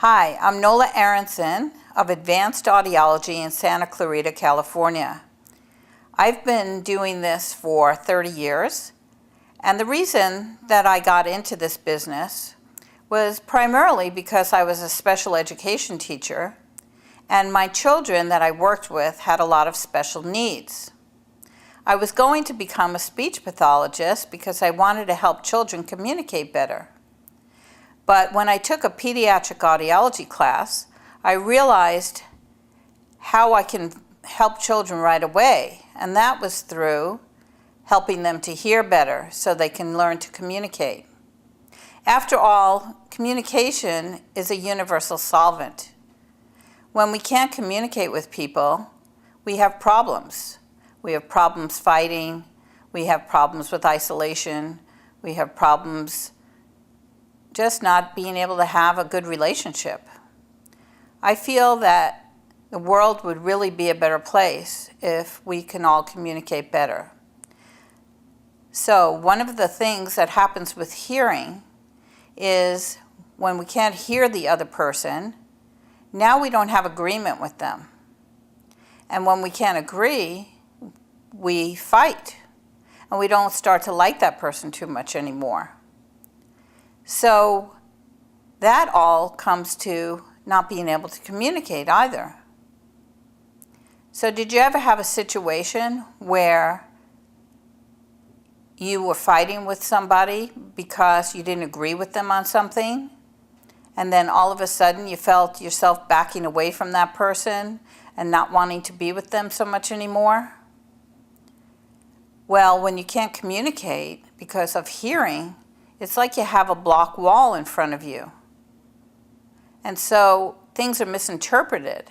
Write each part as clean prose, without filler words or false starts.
Hi, I'm Nola Aronson of Advanced Audiology in Santa Clarita, California. I've been doing this for 30 years, and the reason that I got into this business was primarily because I was a special education teacher, and my children that I worked with had a lot of special needs. I was going to become a speech pathologist because I wanted to help children communicate better. But when I took a pediatric audiology class, I realized how I can help children right away, and that was through helping them to hear better so they can learn to communicate. After all, communication is a universal solvent. When we can't communicate with people, we have problems. We have problems fighting, we have problems with isolation, we have problems just not being able to have a good relationship. I feel that the world would really be a better place if we can all communicate better. So one of the things that happens with hearing is when we can't hear the other person, now we don't have agreement with them. And when we can't agree, we fight, and we don't start to like that person too much anymore. So that all comes to not being able to communicate either. So did you ever have a situation where you were fighting with somebody because you didn't agree with them on something, and then all of a sudden you felt yourself backing away from that person and not wanting to be with them so much anymore? Well, when you can't communicate because of hearing, it's like you have a block wall in front of you. And so things are misinterpreted.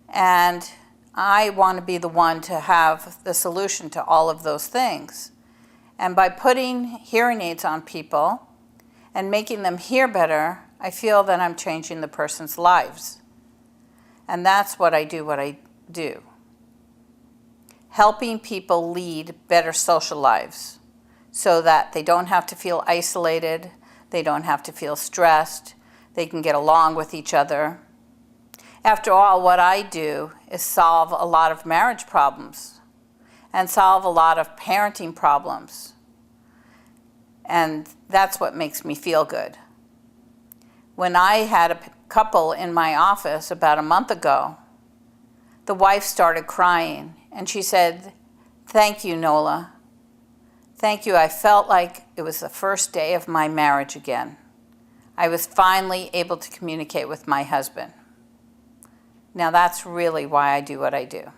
And I want to be the one to have the solution to all of those things. And by putting hearing aids on people and making them hear better, I feel that I'm changing the person's lives. And that's what I do. Helping people lead better social lives so that they don't have to feel isolated, they don't have to feel stressed, they can get along with each other. After all, what I do is solve a lot of marriage problems and solve a lot of parenting problems. And that's what makes me feel good. When I had a couple in my office about a month ago, the wife started crying and she said, "Thank you, Nola. Thank you. I felt like it was the first day of my marriage again. I was finally able to communicate with my husband." Now that's really why I do what I do.